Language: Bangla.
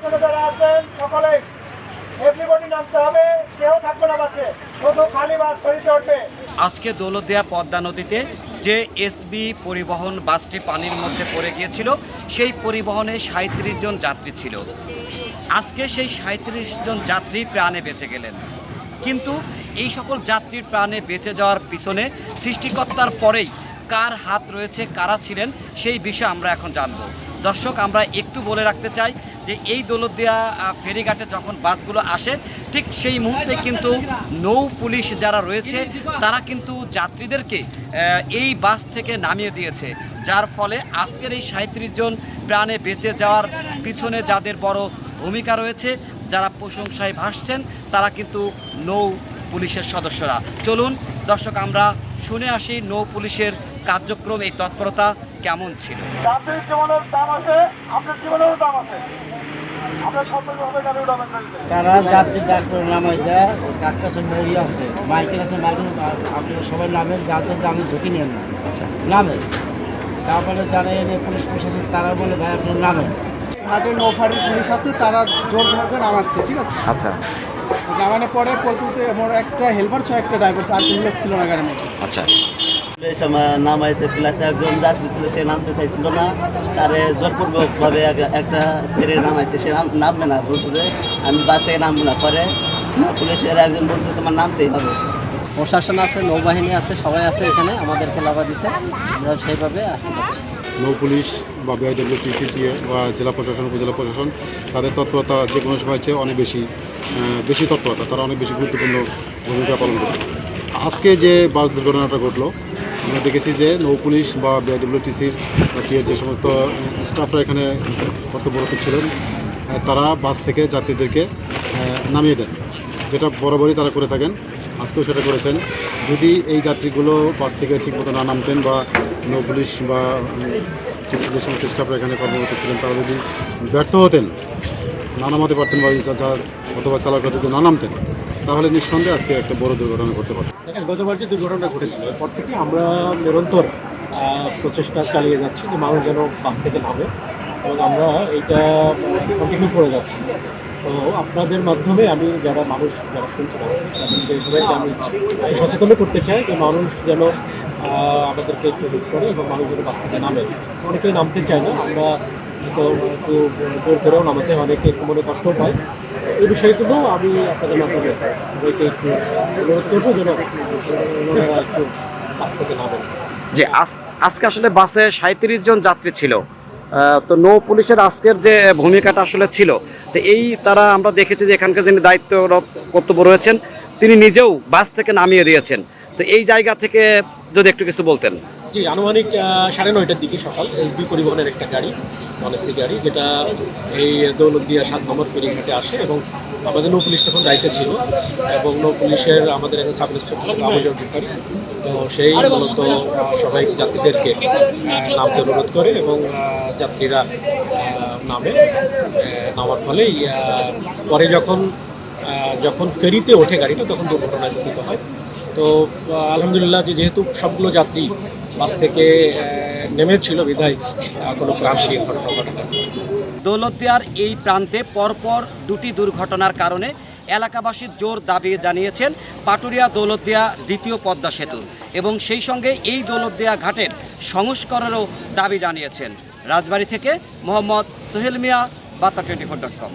এখানে যারা আছেন সকলে এভরিবডি নামতে হবে, কেউ থাকবে না বাসে, শুধু খালি বাস ফেরিতে উঠবে। আজকে দৌলতদিয়া পদ্মা নদীতে যে এসবি পরিবহন বাসটি পানির মধ্যে পড়ে গিয়েছিল, সেই পরিবহনে 37 জন যাত্রী ছিল। আজকে সেই 37 জন যাত্রী প্রাণে বেঁচে গেলেন। কিন্তু এই সকল যাত্রীর প্রাণে বেঁচে যাওয়ার পিছনে সৃষ্টিকর্তার পরেই কার হাত রয়েছে, কারা ছিলেন, সেই বিষয়ে আমরা এখন জানব। দর্শক, আমরা একটু বলে রাখতে চাই যে এই দৌলতদিয়া ফেরিঘাটে যখন বাসগুলো আসে, ঠিক সেই মুহূর্তে কিন্তু নৌ পুলিশ যারা রয়েছে তারা কিন্তু যাত্রীদেরকে এই বাস থেকে নামিয়ে দিয়েছে, যার ফলে আজকের এই 37 জন প্রাণে বেঁচে যাওয়ার পিছনে যাদের বড় ভূমিকা রয়েছে, যারা প্রশংসায় ভাসছেন, তারা কিন্তু নৌ পুলিশের সদস্যরা। চলুন দর্শক, আমরা শুনে আসি নৌ পুলিশের কার্যক্রম, এই তৎপরতা কেমন ছিল। যাত্রীর জীবনের দাম আছে, আপনার জীবনেরও দাম আছে, আপনার সতর্কভাবে গাড়ি উঠাবেন। তারা যাত্রী ডাক্তার নামে যায়, ডাক্তার মেরি আছে, মাইকেল আছে, মাইকেল আপনারা সবাই নামেন, যাদের আমি ঢুকে নিয়ে না। আচ্ছা, নামে তারপরে যারা এনে পুলিশ প্রশাসন তারা বলে ভাই আপনার নামেন। ঘাটে নৌফাড়ির পুলিশ আছে, তারা জোর ধরবে নামাচ্ছে, ঠিক আছে। আচ্ছা নামানোর পরে পরবর্তীতে আমার একটা হেল্পার ছিল, একটা ড্রাইভার, আর কোনো লোক ছিল না গাড়ির মধ্যে। আচ্ছা নামাইছে, প্লাসে একজন যাত্রী ছিল, সে নামতে চাইছিল না, তারে জোরপূর্বকভাবে একটা ছেড়ে নামাইছে, সে নামবে না, বলছে যে আমি বাস থেকে নামবো না। পরে পুলিশের একজন বলছে তোমার নামতেই হবে। প্রশাসন আছে, নৌবাহিনী আছে, সবাই আছে এখানে, আমাদেরকে লাগা দিছে, আমরা সেইভাবে আসতে পারছি। নৌ পুলিশ বা বিআইডব্লিউটিসিটিএ বা জেলা প্রশাসন, উপজেলা প্রশাসন, তাদের তৎপরতা যে কোনো সময় চেয়ে অনেক বেশি তৎপরতা, তারা অনেক বেশি গুরুত্বপূর্ণ ভূমিকা পালন করেছে। আজকে যে বাস দুর্ঘটনাটা ঘটলো, আমরা দেখেছি যে নৌ পুলিশ বা বিআইডব্লিউটিসির যে সমস্ত স্টাফরা এখানে কর্তব্যরত ছিলেন, তারা বাস থেকে যাত্রীদেরকে নামিয়ে দেন, যেটা বরাবরই তারা করে থাকেন, আজকেও সেটা করেছেন। যদি এই যাত্রীগুলো বাস থেকে ঠিকমতো না নামতেন বা নৌ পুলিশ বা যে সমস্ত স্টাফরা এখানে কর্মরত ছিলেন, তারা যদি ব্যর্থ হতেন, না নামাতে পারতেন বা অথবা চালকরা যদি না নামতেন, তাহলে নিঃসন্দেহে আজকে একটা বড় দুর্ঘটনা ঘটতে পারত। দেখেন, গতবার যে দুর্ঘটনা ঘটেছিল, এরপর থেকে আমরা নিরন্তর প্রচেষ্টা চালিয়ে যাচ্ছি যে মানুষ যেন বাস থেকে নামে, এবং আমরা এইটা কন্টিনিউ করে যাচ্ছি। তো আপনাদের মাধ্যমে আমি যারা শুনছে তাদেরকে সবাইকে আমি সচেতন করতে চাই যে মানুষ যেন আমাদেরকে একটু হেল্প করে এবং মানুষ যেন বাস থেকে নামে। অনেকেই নামতে চায় না, আমরা তো একটু জোর করেও নামাতে অনেকে একটু মনে কষ্ট পায়। এই বিষয়গুলো আমি আপনাদের মাধ্যমে সবাইকে একটু অনুরোধ করবো যেন ওনারা একটু বাস থেকে নামেন। যে আজকে আসলে বাসে 37 জন যাত্রী ছিল, তো নৌ পুলিশের আজকের যে ভূমিকাটা আসলে ছিল, তো এই তারা আমরা দেখেছি যে এখানকার যিনি দায়িত্বরত কর্তব্য রয়েছেন, তিনি নিজেও বাস থেকে নামিয়ে দিয়েছেন। তো এই জায়গা থেকে যদি একটু কিছু বলতেন। জি, আনুমানিক 9:30টার দিকে সকাল এসবি পরিবহনের একটা গাড়ি, নন এসি গাড়ি, যেটা এই দৌলতদিয়া 7 নম্বর ফেরিঘাটে আসে, এবং আমাদের নৌ পুলিশ তখন দায়িত্বে ছিল, এবং নৌ পুলিশের আমাদের একজন সাব ইন্সপেক্টর আবুজার ডিফারি, তো সেই মূলত সবাই যাত্রীদেরকে নামতে অনুরোধ করে, এবং যাত্রীরা নামার ফলেই পরে যখন ফেরিতে ওঠে গাড়িটা, তখন দুর্ঘটনায় ঘটিত হয়। তো আলহামদুলিল্লাহ যেহেতু সবগুলো যাত্রী বাস থেকে নেমেছিল, বিধায় কোনো প্রাণহানি ঘটনা ঘটে না। দৌলতদিয়ার এই প্রান্তে পরপর দুটি দুর্ঘটনার কারণে এলাকাবাসী জোর দাবি জানিয়েছেন পাটুরিয়া দৌলতদিয়া দ্বিতীয় পদ্মা সেতু, এবং সেই সঙ্গে এই দৌলতদিয়া ঘাটের সংস্কারেরও দাবি জানিয়েছেন। রাজবাড়ী থেকে মোহাম্মদ সোহেল মিয়া, বার্তা 24.com।